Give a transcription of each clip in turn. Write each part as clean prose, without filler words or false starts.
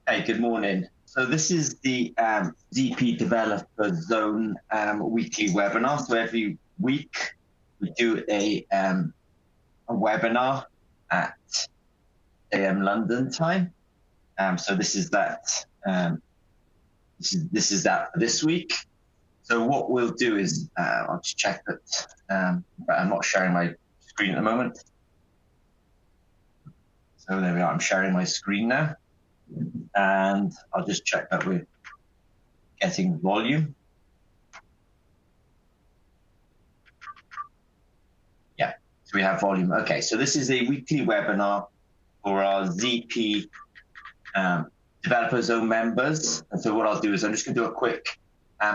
Hey, good morning. So this is the ZP Developer Zone weekly webinar. So every week we do a webinar at AM London time. So this is that. This is that for this week. So what we'll do is I'll just check that. But I'm not sharing my screen at the moment. So there we are. I'm sharing my screen now. And I'll just check that we're getting volume. Yeah, so we have volume. Okay, so this is a weekly webinar for our ZP Developer Zone members. And so what I'll do is I'm just going to do a quick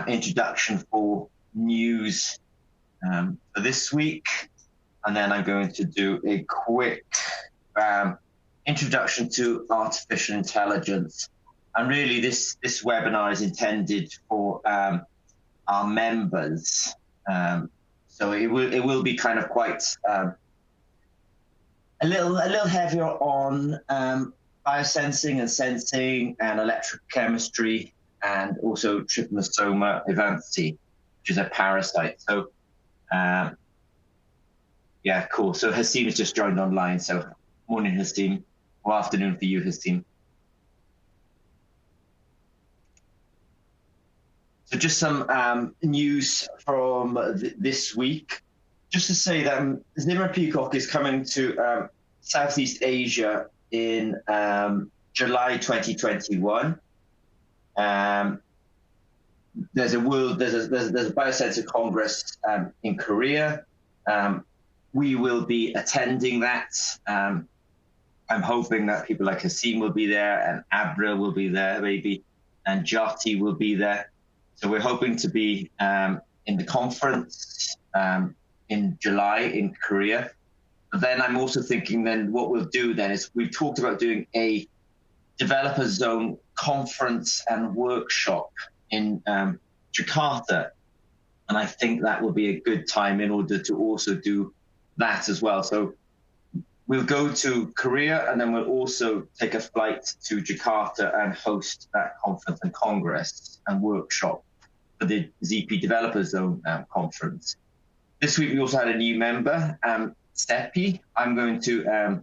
introduction for news for this week. And then I'm going to do a quick introduction to artificial intelligence. And really this webinar is intended for our members. So it will be kind of quite a little heavier on biosensing and sensing and electrochemistry and also Trypanosoma evanthi, which is a parasite. So yeah, cool. So Hasim has just joined online. So morning, Hasim. Or afternoon for you, Hasim. So just some news from this week. Just to say that Zimmer Peacock is coming to Southeast Asia in July 2021. There's a Biosensor Congress in Korea. We will be attending that. I'm hoping that people like Hasim will be there and Abra will be there maybe, and Jati will be there. So we're hoping to be in the conference in July in Korea. But then I'm also thinking then what we'll do then is we've talked about doing a developer zone conference and workshop in Jakarta. And I think that will be a good time in order to also do that as well. So we'll go to Korea and then we'll also take a flight to Jakarta and host that conference and congress and workshop for the ZP Developer Zone conference. This week we also had a new member, Seppi. I'm going to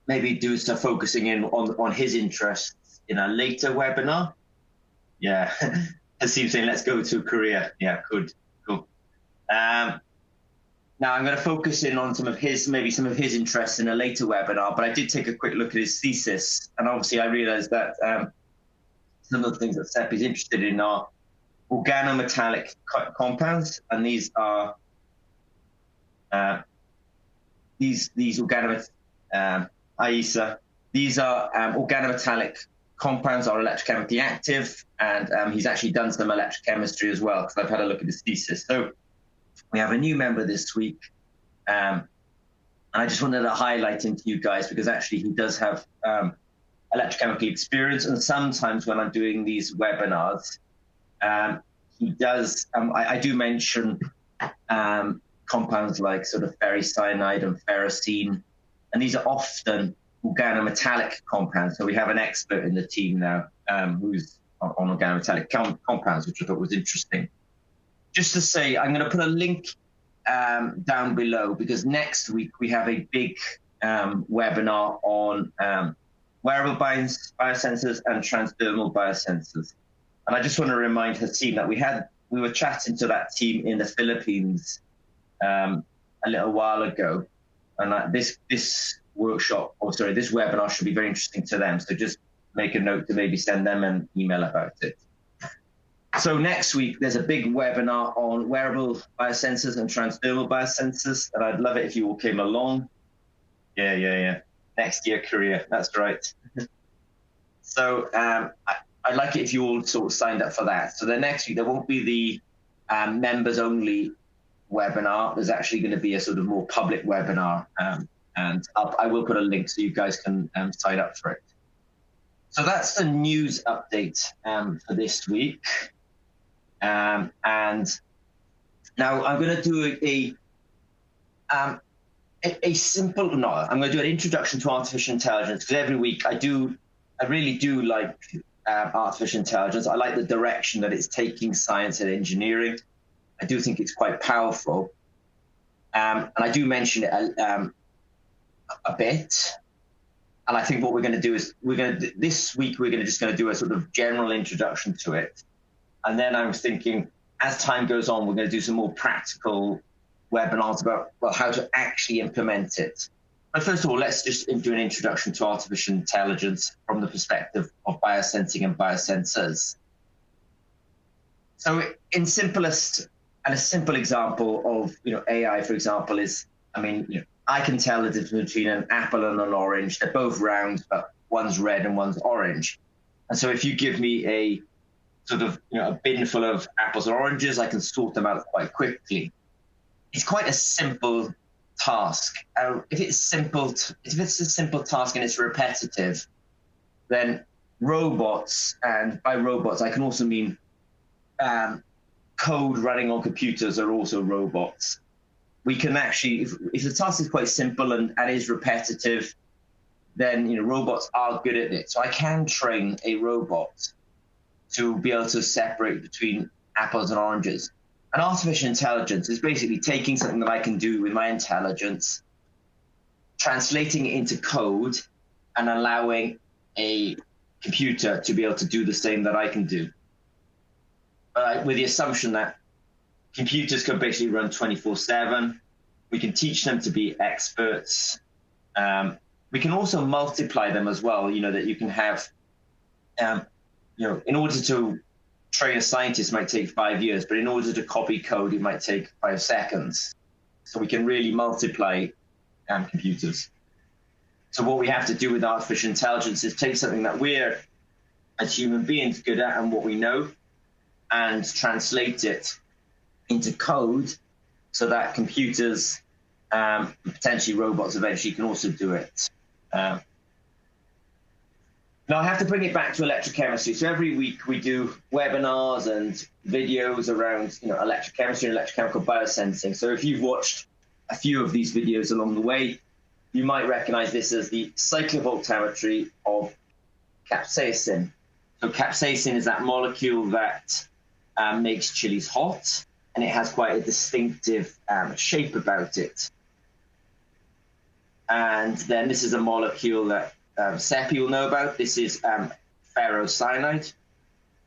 maybe do some focusing in on his interests in a later webinar. Yeah, Hasim saying let's go to Korea. Yeah, good, cool. Now I'm going to focus in on some of his interests in a later webinar, but I did take a quick look at his thesis, and obviously I realized that some of the things that Sepp is interested in are organometallic compounds, and these are these organometallic compounds are electrochemically active, and he's actually done some electrochemistry as well, because I've had a look at his thesis. So we have a new member this week, and I just wanted to highlight him to you guys because actually he does have electrochemical experience, and sometimes when I'm doing these webinars, he does. I do mention compounds like sort of ferricyanide and ferrocene, and these are often organometallic compounds. So we have an expert in the team now who's on organometallic compounds, which I thought was interesting. Just to say, I'm going to put a link down below because next week we have a big webinar on wearable biosensors and transdermal biosensors. And I just want to remind Hasim that we were chatting to that team in the Philippines a little while ago, and this workshop, or sorry, this webinar should be very interesting to them. So just make a note to maybe send them an email about it. So next week, there's a big webinar on wearable biosensors and transdermal biosensors, and I'd love it if you all came along. Yeah. Next year, Korea, that's right. So I'd like it if you all sort of signed up for that. So the next week, there won't be the members-only webinar. There's actually going to be a sort of more public webinar, and I will put a link so you guys can sign up for it. So that's the news update for this week. And now I'm going to do I'm going to do an introduction to artificial intelligence, because every week I do I really do like artificial intelligence. I like the direction that it's taking science and engineering. I do think it's quite powerful. And I do mention it a bit. And I think what we're going to do is this week we're just going to do a sort of general introduction to it. And then I was thinking, as time goes on, we're going to do some more practical webinars about, well, how to actually implement it. But first of all, let's just do an introduction to artificial intelligence from the perspective of biosensing and biosensors. So in simplest, and a simple example of AI, for example, is, I mean, I can tell the difference between an apple and an orange. They're both round, but one's red and one's orange. And so if you give me a sort of a bin full of apples or oranges, I can sort them out quite quickly. It's quite a simple task. If it's a simple task and it's repetitive, then robots, and by robots I can also mean code running on computers, are also robots. We can actually, if the task is quite simple and is repetitive, then robots are good at it. So I can train a robot to be able to separate between apples and oranges. And artificial intelligence is basically taking something that I can do with my intelligence, translating it into code, and allowing a computer to be able to do the same that I can do. With the assumption that computers can basically run 24/7. We can teach them to be experts. We can also multiply them as well, that you can have, in order to train a scientist might take 5 years, but in order to copy code, it might take 5 seconds. So we can really multiply computers. So what we have to do with artificial intelligence is take something that we're, as human beings, good at and what we know, and translate it into code so that computers, potentially robots eventually, can also do it. Now I have to bring it back to electrochemistry. So every week we do webinars and videos around electrochemistry and electrochemical biosensing. So if you've watched a few of these videos along the way, you might recognize this as the cyclovoltammetry of capsaicin. So capsaicin is that molecule that makes chilies hot, and it has quite a distinctive shape about it. And then this is a molecule that Seppi will know about. This is ferrocyanide,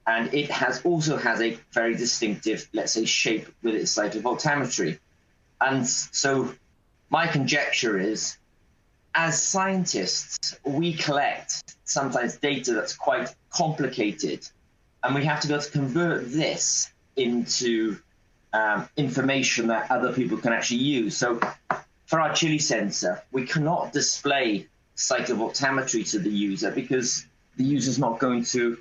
and it also has a very distinctive, let's say, shape with its cyclovoltammetry. And so my conjecture is, as scientists, we collect sometimes data that's quite complicated, and we have to be able to convert this into information that other people can actually use. So for our chili sensor, we cannot display cyclovoltammetry to the user because the user's not going to,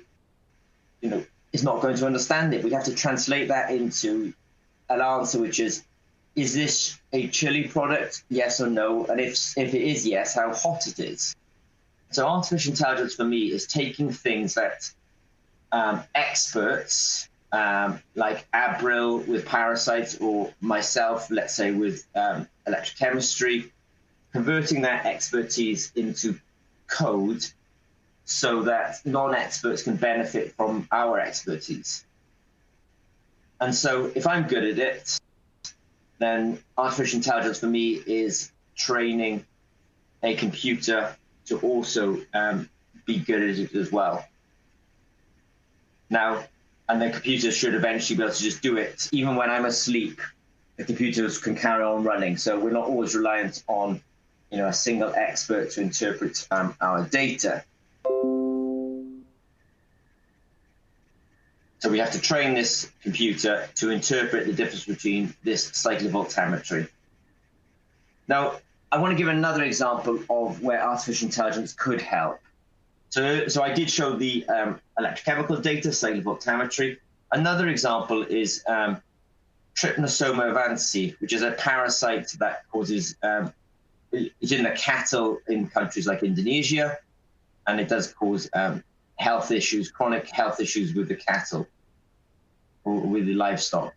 is not going to understand it. We have to translate that into an answer, which is this a chili product? Yes or no? And if it is yes, how hot it is. So artificial intelligence for me is taking things that experts like Abril with parasites, or myself, let's say, with electrochemistry, converting that expertise into code so that non-experts can benefit from our expertise. And so if I'm good at it, then artificial intelligence for me is training a computer to also be good at it as well. Now, and the computer should eventually be able to just do it. Even when I'm asleep, the computers can carry on running. So we're not always reliant on a single expert to interpret our data. So we have to train this computer to interpret the difference between this cyclovoltammetry. Now, I want to give another example of where artificial intelligence could help. So I did show the electrochemical data, cyclovoltammetry. Another example is Trypanosoma vancii, which is a parasite that causes, it's in the cattle in countries like Indonesia, and it does cause health issues, chronic health issues with the cattle or with the livestock.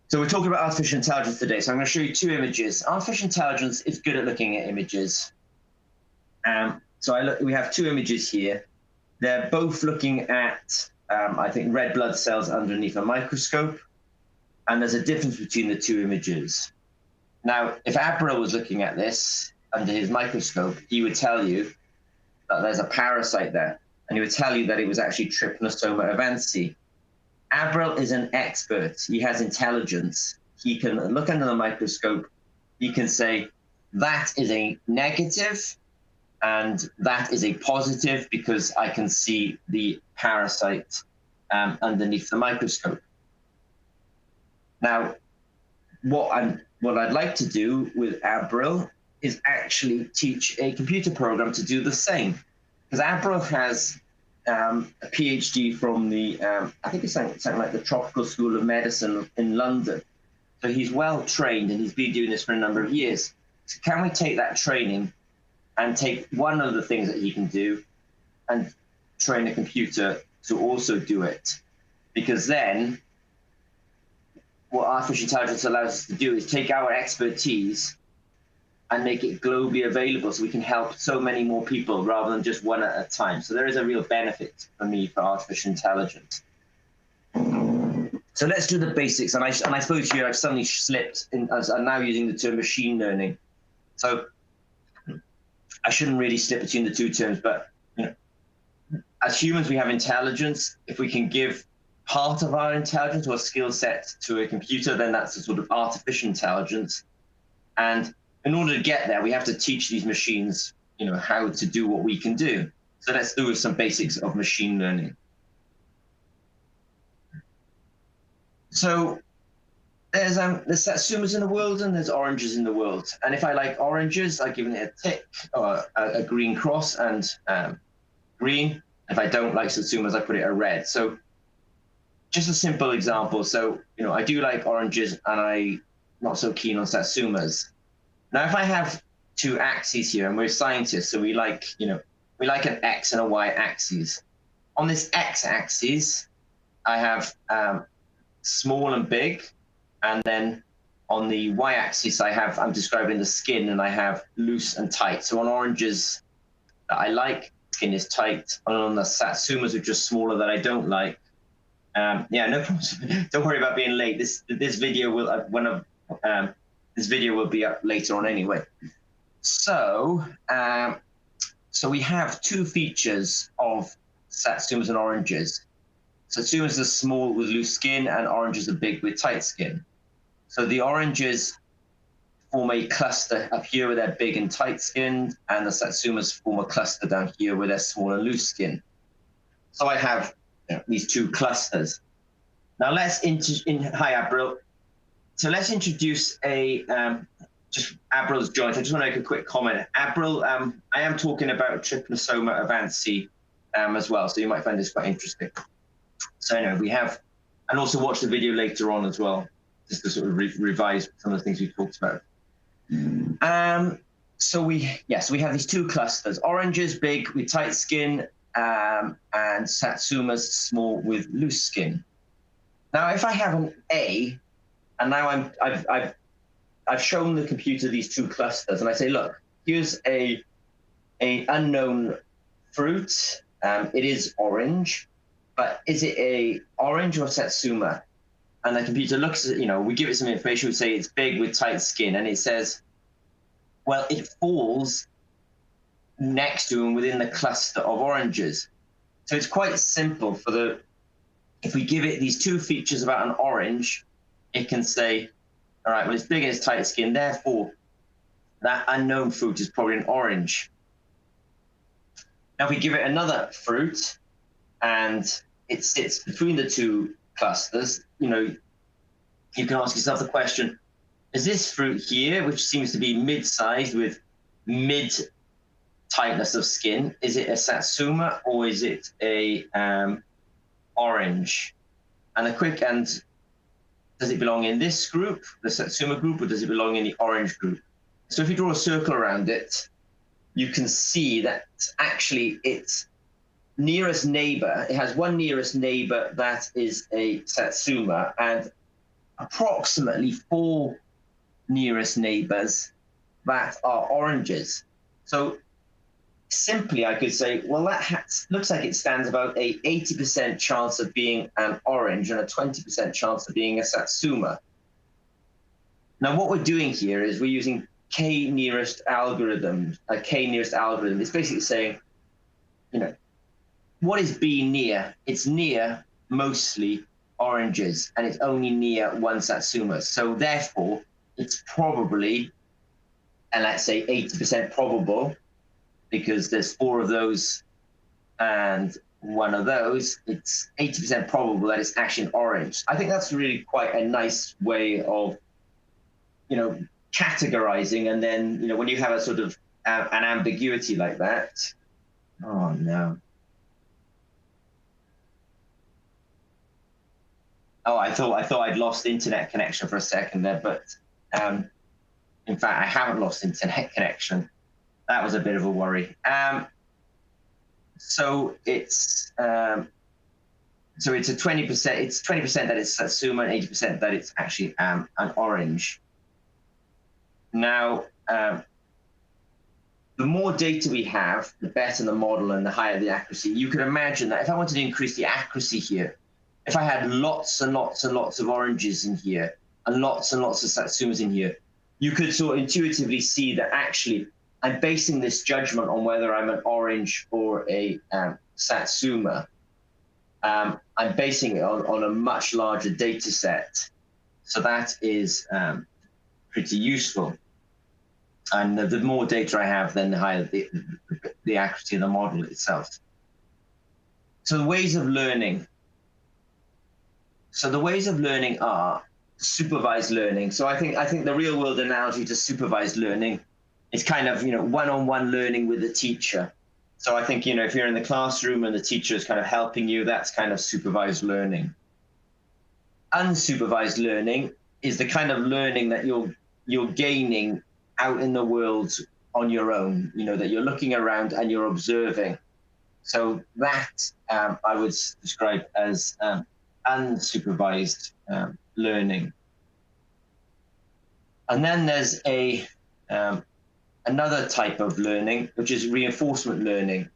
So we're talking about artificial intelligence today. So I'm going to show you two images. Artificial intelligence is good at looking at images. we have two images here. They're both looking at, I think, red blood cells underneath a microscope. And there's a difference between the two images. Now, if Abril was looking at this under his microscope, he would tell you that there's a parasite there. And he would tell you that it was actually Trypanosoma evansi. Abril is an expert. He has intelligence. He can look under the microscope. He can say, that is a negative, and that is a positive because I can see the parasite underneath the microscope. Now, what I'd like to do with Abril is actually teach a computer program to do the same. Because Abril has a PhD from the, I think it's something like the Tropical School of Medicine in London. So he's well trained and he's been doing this for a number of years. So can we take that training and take one of the things that he can do and train a computer to also do it? Because then what artificial intelligence allows us to do is take our expertise and make it globally available so we can help so many more people rather than just one at a time. So there is a real benefit for me for artificial intelligence. So let's do the basics. And I suppose here I've suddenly slipped in, as I'm now using the term machine learning. So I shouldn't really slip between the two terms, but as humans, we have intelligence. If we can give part of our intelligence or skill set to a computer, then that's a sort of artificial intelligence. And in order to get there, we have to teach these machines, how to do what we can do. So let's do with some basics of machine learning. So there's satsumas in the world and there's oranges in the world. And if I like oranges, I've given it a tick or a green cross and green. If I don't like satsumas, I put it a red. So just a simple example. So, I do like oranges and I'm not so keen on satsumas. Now, if I have two axes here and we're scientists, so we like an X and a Y axis. On this X axis, I have small and big. And then on the Y-axis, I'm describing the skin and I have loose and tight. So on oranges that I like, skin is tight. And on the satsumas, which are smaller that I don't like, yeah, no problem. Don't worry about being late. This video will this video will be up later on anyway. So so we have two features of satsumas and oranges. Satsumas are small with loose skin, and oranges are big with tight skin. So the oranges form a cluster up here where they're big and tight skinned, and the satsumas form a cluster down here where they're small and loose skin. So I have these two clusters. Now hi Abril. So let's introduce just Abril's joint. I just want to make a quick comment. Abril, I am talking about Trypanosoma evansi as well, so you might find this quite interesting. So anyway, we have, and also watch the video later on as well, just to sort of revise some of the things we talked about. So we have these two clusters: oranges big with tight skin, and satsumas small with loose skin. Now, if I have an A, and now I've shown the computer these two clusters, and I say, look, here's a unknown fruit. It is orange, but is it a orange or satsuma? And the computer looks at, we give it some information, we say it's big with tight skin, and it says, well, it falls next to and within the cluster of oranges. So it's quite simple if we give it these two features about an orange, it can say, all right, well, it's big and it's tight skin, therefore that unknown fruit is probably an orange. Now, if we give it another fruit and it sits between the two clusters, you can ask yourself the question, is this fruit here, which seems to be mid-sized with mid-tightness of skin, is it a satsuma or is it a orange? And does it belong in this group, the satsuma group, or does it belong in the orange group? So if you draw a circle around it, you can see that actually its nearest neighbor, it has one nearest neighbor that is a satsuma and approximately 4 nearest neighbors that are oranges. So simply I could say, well, that looks like it stands about a 80% chance of being an orange and a 20% chance of being a Satsuma. Now, what we're doing here is we're using k-nearest algorithm. A k-nearest algorithm is basically saying, what is B near? It's near mostly oranges, and it's only near one Satsuma. So therefore, it's probably, and let's say 80% probable, because there's 4 of those and 1 of those, it's 80% probable that it's actually an orange. I think that's really quite a nice way of, categorizing. And then, when you have a sort of an ambiguity like that, oh no. Oh, I thought I'd lost internet connection for a second there, but in fact, I haven't lost internet connection. That was a bit of a worry. So it's a 20%. It's 20% that it's Satsuma and 80% that it's actually an orange. Now, the more data we have, the better the model and the higher the accuracy. You could imagine that if I wanted to increase the accuracy here, if I had lots and lots and lots of oranges in here and lots of Satsumas in here, you could sort of intuitively see that actually I'm basing this judgment on whether I'm an orange or a Satsuma. I'm basing it on a much larger data set. So that is pretty useful. And the more data I have, then the higher the accuracy of the model itself. So the ways of learning. So the ways of learning are supervised learning. So I think the real world analogy to supervised learning is kind of, one-on-one learning with the teacher. So I think, if you're in the classroom and the teacher is kind of helping you, that's kind of supervised learning. Unsupervised learning is the kind of learning that you're gaining out in the world on your own, that you're looking around and you're observing. So that I would describe as unsupervised learning. And then there's another type of learning, which is reinforcement learning,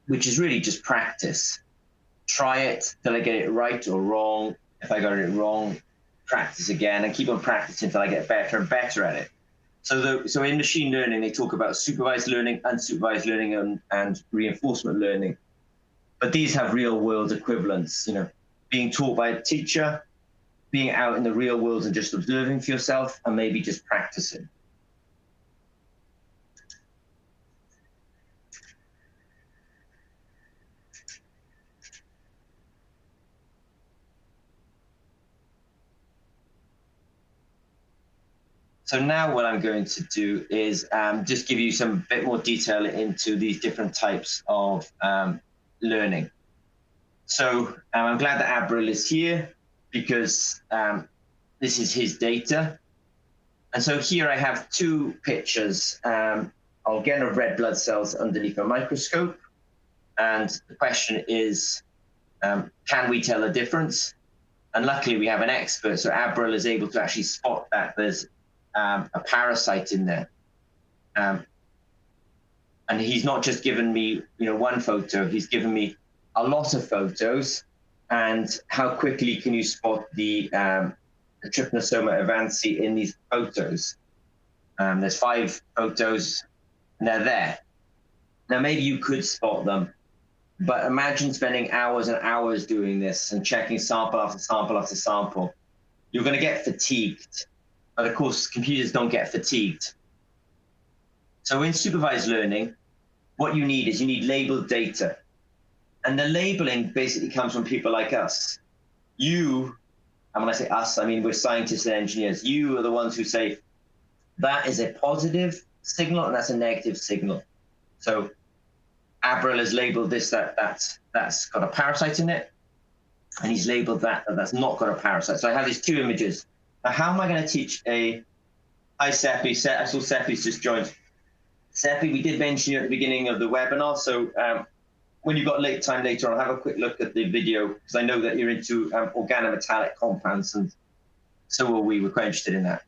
which is really just practice. Try it till I get it right or wrong. If I got it wrong, practice again and keep on practicing until I get better and better at it. So in machine learning, they talk about supervised learning, unsupervised learning, and reinforcement learning. But these have real world equivalents, being taught by a teacher, being out in the real world and just observing for yourself, and maybe just practicing. So now what I'm going to do is just give you some bit more detail into these different types of learning. So I'm glad that Abril is here because this is his data. And so here I have 2 pictures, again, of red blood cells underneath a microscope. And the question is, can we tell a difference? And luckily we have an expert, so Abril is able to actually spot that there's a parasite in there. And he's not just given me, 1 photo, he's given me a lot of photos. And how quickly can you spot the Trypanosoma avanci in these photos? There's 5 photos, and they're there. Now, maybe you could spot them, but imagine spending hours and hours doing this and checking sample after sample after sample. You're going to get fatigued. But of course, computers don't get fatigued. So in supervised learning, what you need is labeled data. And the labeling basically comes from people like us. You, and when I say us, I mean we're scientists and engineers. You are the ones who say, that is a positive signal and that's a negative signal. So Abril has labeled this, that's got a parasite in it. And he's labeled that's not got a parasite. So I have these 2 images. Now, how am I going to teach hi, Seppi. I saw Seppi's just joined. Seppi, we did mention you at the beginning of the webinar. So when you've got time later on, have a quick look at the video, because I know that you're into organometallic compounds, and so are we. We're quite interested in that.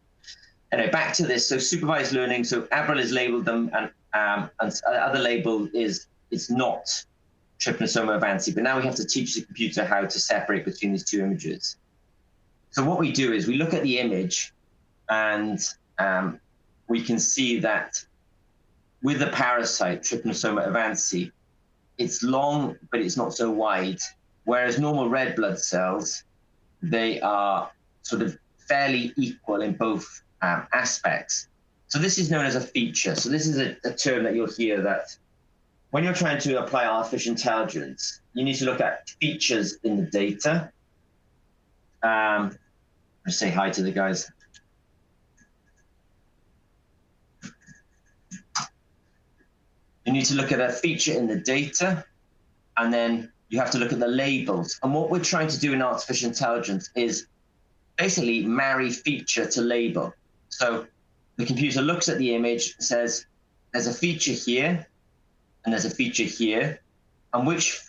Anyway, back to this. So supervised learning. So Abril has labeled them, and other label is it's not trypanosoma avanci. But now we have to teach the computer how to separate between these two images. So what we do is we look at the image, and we can see that with the parasite trypanosoma avanci, it's long, but it's not so wide. Whereas normal red blood cells, they are sort of fairly equal in both aspects. So this is known as a feature. So this is a term that you'll hear that when you're trying to apply artificial intelligence, you need to look at features in the data. Just say hi to the guys. You need to look at a feature in the data, and then you have to look at the labels. And what we're trying to do in artificial intelligence is basically marry feature to label. So the computer looks at the image, says, there's a feature here, and there's a feature here, and which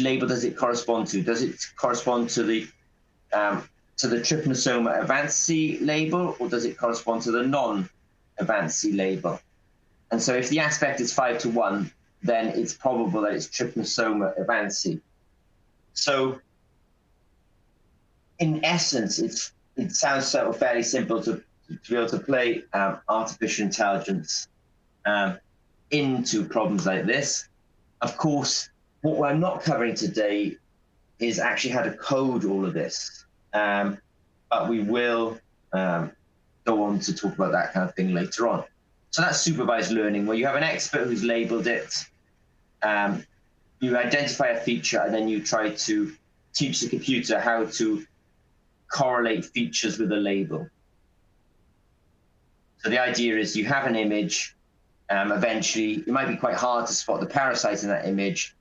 label does it correspond to? Does it correspond to the trypanosoma avanci label, or does it correspond to the non-avanci label? And so if the aspect is 5:1, then it's probable that it's trypanosoma avanci. So in essence, it sounds sort of fairly simple to be able to play artificial intelligence into problems like this. Of course, what we're not covering today is actually how to code all of this. But we will go on to talk about that kind of thing later on. So that's supervised learning, where you have an expert who's labeled it, you identify a feature, and then you try to teach the computer how to correlate features with a label. So the idea is you have an image, eventually, it might be quite hard to spot the parasite in that image.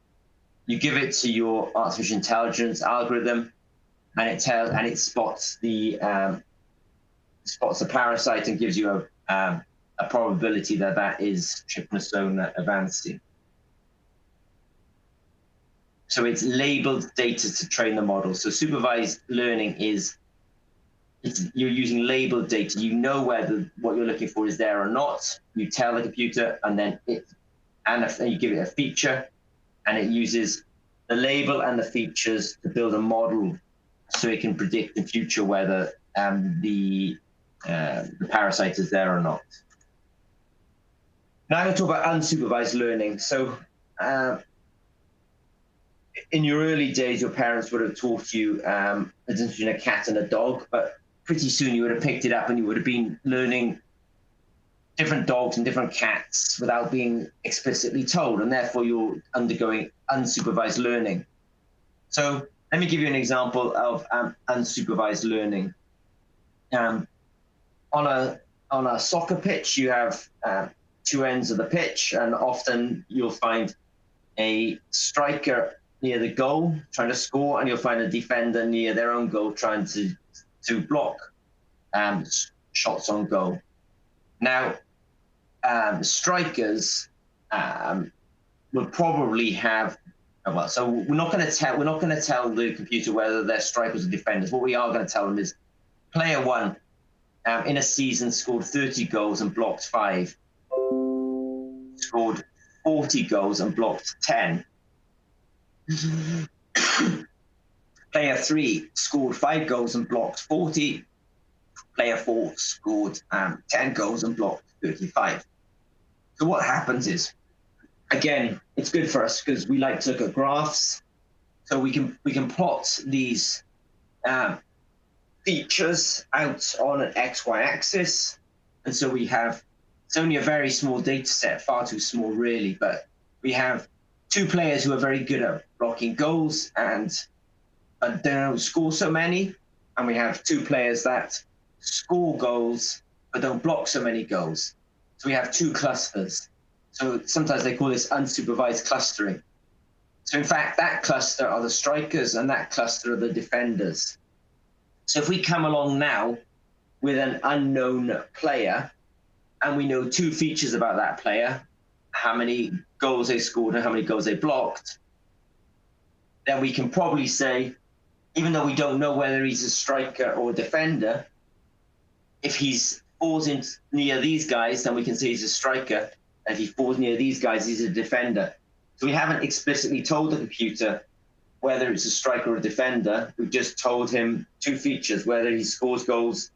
You give it to your artificial intelligence algorithm, and it spots the parasite and gives you a probability that is trypanosoma avanci. So it's labeled data to train the model. So supervised learning you're using labeled data. You know whether what you're looking for is there or not. You tell the computer, and then you give it a feature, and it uses the label and the features to build a model, so it can predict in future whether the parasite is there or not. Now I'm going to talk about unsupervised learning. So in your early days, your parents would have taught you the difference between a cat and a dog, but pretty soon you would have picked it up and you would have been learning different dogs and different cats without being explicitly told, and therefore you're undergoing unsupervised learning. So let me give you an example of unsupervised learning. On a soccer pitch, you have two ends of the pitch, and often you'll find a striker near the goal trying to score, and you'll find a defender near their own goal trying to block shots on goal. Now, strikers will probably have so we're not going to tell the computer whether they're strikers or defenders. What we are going to tell them is player one in a season scored 30 goals and blocked 5. Scored 40 goals and blocked 10. Player 3 scored 5 goals and blocked 40. Player 4 scored 10 goals and blocked 35. So what happens is, again, it's good for us because we like to look at graphs. So we can plot these features out on an XY axis. And so we have, it's only a very small data set, far too small really, but we have 2 players who are very good at blocking goals and don't score so many. And we have 2 players that score goals but don't block so many goals. So we have 2 clusters. So sometimes they call this unsupervised clustering. So in fact, that cluster are the strikers and that cluster are the defenders. So if we come along now with an unknown player, and we know 2 features about that player, how many goals they scored and how many goals they blocked, then we can probably say, even though we don't know whether he's a striker or a defender, if he's falls in near these guys, then we can say he's a striker. If he falls near these guys, he's a defender. So we haven't explicitly told the computer whether it's a striker or a defender. We've just told him two features, whether he scores goals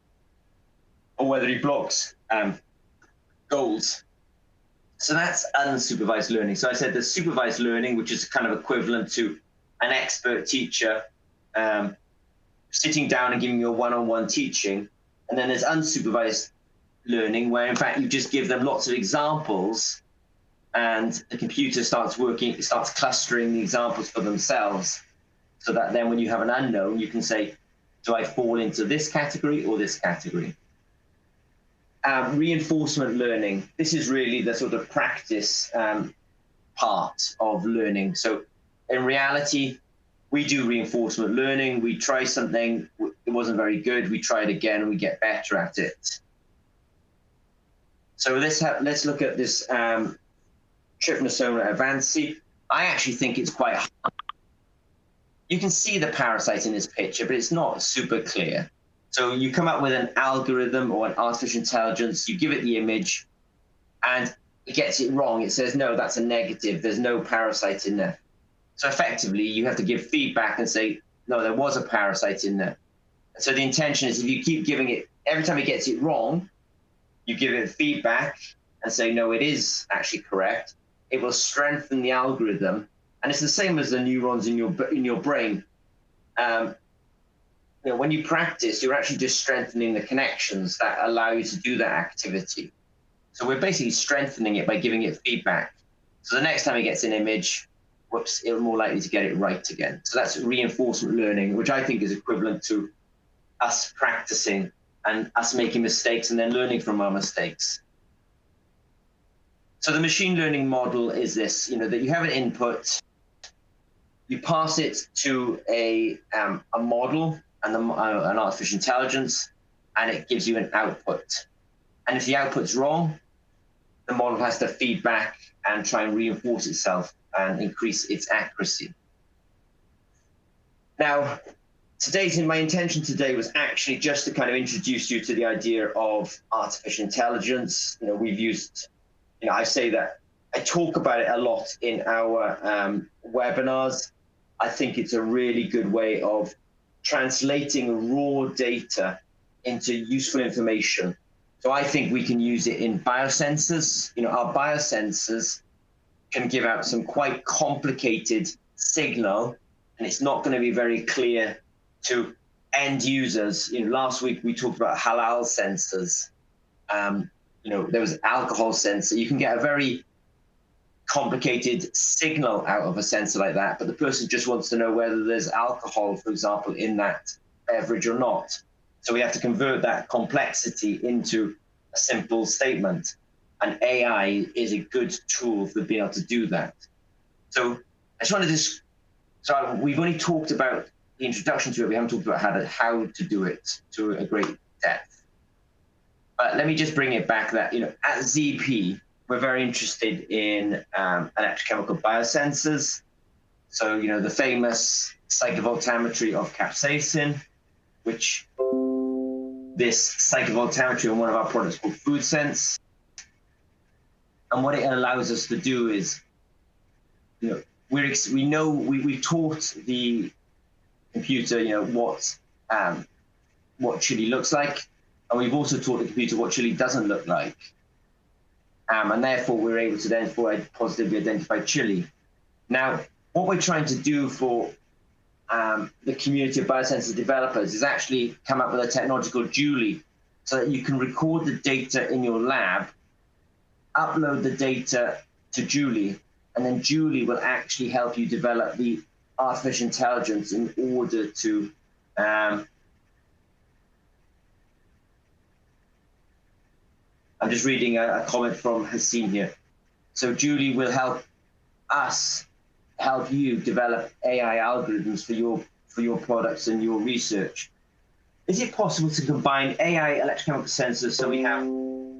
or whether he blocks goals. So that's unsupervised learning. So I said there's supervised learning, which is kind of equivalent to an expert teacher sitting down and giving you a one-on-one teaching. And then there's unsupervised learning, where in fact you just give them lots of examples and the computer starts clustering the examples for themselves, so that then when you have an unknown, you can say, do I fall into this category or this category? Reinforcement learning. This is really the sort of practice part of learning. So in reality, we do reinforcement learning. We try something, it wasn't very good, we try it again and we get better at it. So let's look at this Trypanosoma advanced. I actually think it's quite hard. You can see the parasite in this picture, but it's not super clear. So you come up with an algorithm or an artificial intelligence, you give it the image, and it gets it wrong. It says, no, that's a negative. There's no parasite in there. So effectively, you have to give feedback and say, no, there was a parasite in there. And so the intention is if you keep giving it, every time it gets it wrong, you give it feedback and say, no, it is actually correct. It will strengthen the algorithm. And it's the same as the neurons in your brain. When you practice, you're actually just strengthening the connections that allow you to do that activity. So we're basically strengthening it by giving it feedback. So the next time it gets an image, whoops, it's more likely to get it right again. So that's reinforcement learning, which I think is equivalent to us practicing and us making mistakes and then learning from our mistakes. So the machine learning model is this, that you have an input, you pass it to a model and an artificial intelligence, and it gives you an output. And if the output's wrong, the model has to feed back and try and reinforce itself and increase its accuracy. Now, my intention today was actually just to kind of introduce you to the idea of artificial intelligence. We've used, I say that I talk about it a lot in our webinars. I think it's a really good way of translating raw data into useful information. So I think we can use it in biosensors. Our biosensors can give out some quite complicated signal, and it's not going to be very clear to end users. Last week we talked about halal sensors. There was alcohol sensor. You can get a very complicated signal out of a sensor like that, but the person just wants to know whether there's alcohol, for example, in that beverage or not. So we have to convert that complexity into a simple statement. And AI is a good tool for being able to do that. So I just wanted to, so we've only talked about the introduction to it. We haven't talked about how to do it to a great depth. But let me just bring it back that, at ZP, we're very interested in electrochemical biosensors. So, the famous cyclovoltammetry of capsaicin, which this cyclovoltammetry on one of our products called FoodSense. And what it allows us to do is, we've taught the computer, what chili looks like, and we've also taught the computer what chili doesn't look like. And therefore, we're able to then positively identify chili. Now, what we're trying to do for the community of biosensor developers is actually come up with a technology called Julie, so that you can record the data in your lab, upload the data to Julie, and then Julie will actually help you develop the artificial intelligence in order to I'm just reading a comment from Hassim here. So Julie will help you develop AI algorithms for your products and your research. Is it possible to combine AI electrochemical sensors so we have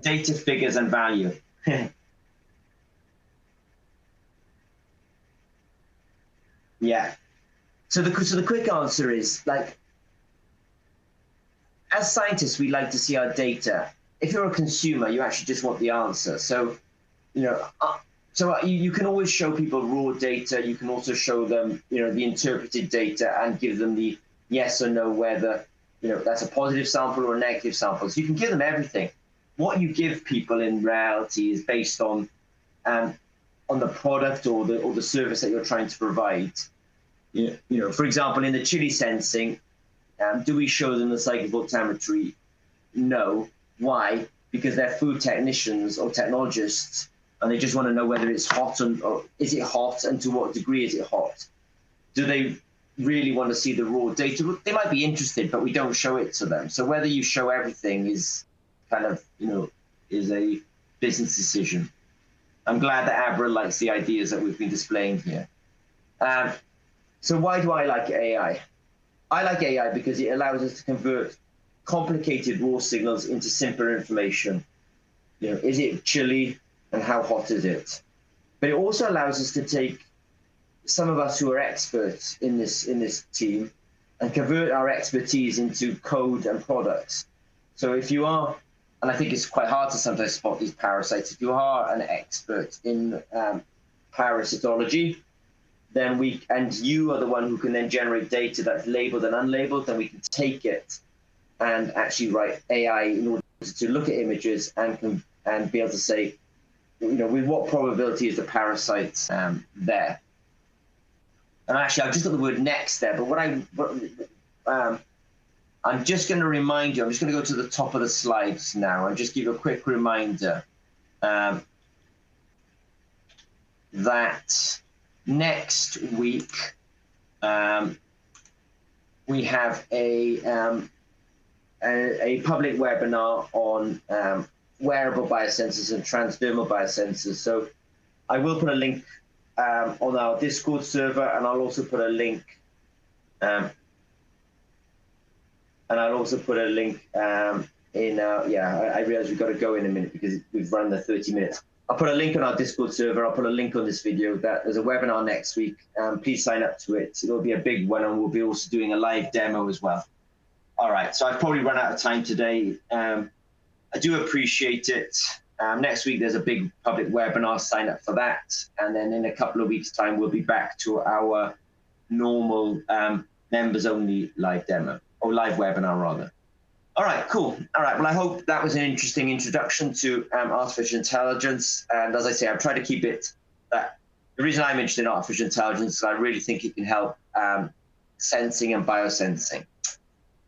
data, figures, and value? Yeah. So the quick answer is, as scientists, we like to see our data if you're a consumer, you actually just want the answer. So, you know, you can always show people raw data. You can also show them, you know, the interpreted data and give them the yes or no, whether, you know, that's a positive sample or a negative sample. So you can give them everything. What you give people in reality is based on the product or the service that you're trying to provide. You know, for example, in the chili sensing, do we show them the psychovoltammetry? No. Why? Because they're food technicians or technologists, and they just want to know whether it's hot or is it hot, and to what degree is it hot. Do they really want to see the raw data? They might be interested, but we don't show it to them. So whether you show everything is kind of, you know, is a business decision. I'm glad that Abra likes the ideas that we've been displaying here. So why do I like AI? I like AI because it allows us to convert complicated raw signals into simpler information. You know, is it chilly and how hot is it? But it also allows us to take some of us who are experts in this team and convert our expertise into code and products. So if you are, and I think it's quite hard to sometimes spot these parasites, if you are an expert in parasitology, then you are the one who can then generate data that's labeled and unlabeled, then we can take it and actually write AI in order to look at images and be able to say, you know, with what probability is the parasite there. And actually, I've just got the word next there, but I'm just going to remind you, I'm just going to go to the top of the slides now and just give you a quick reminder that next week we have a public webinar on wearable biosensors and transdermal biosensors. So I will put a link on our Discord server, and I'll also put a link in I realize we've got to go in a minute because we've run the 30 minutes. I'll put a link on our Discord server. I'll put a link on this video. There's a webinar next week. Please sign up to it. It'll be a big one, and we'll be also doing a live demo as well. All right, so I've probably run out of time today. I do appreciate it. Next week, there's a big public webinar. Sign up for that. And then in a couple of weeks' time, we'll be back to our normal members-only live demo, or live webinar, rather. All right, cool. All right, well, I hope that was an interesting introduction to artificial intelligence. And as I say, I've tried to keep it that. The reason I'm interested in artificial intelligence is I really think it can help sensing and biosensing.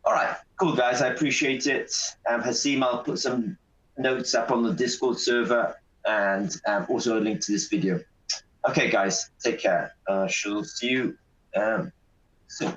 All right, cool, guys. I appreciate it. Hasim, I'll put some notes up on the Discord server and also a link to this video. Okay, guys, take care. Shall see you soon.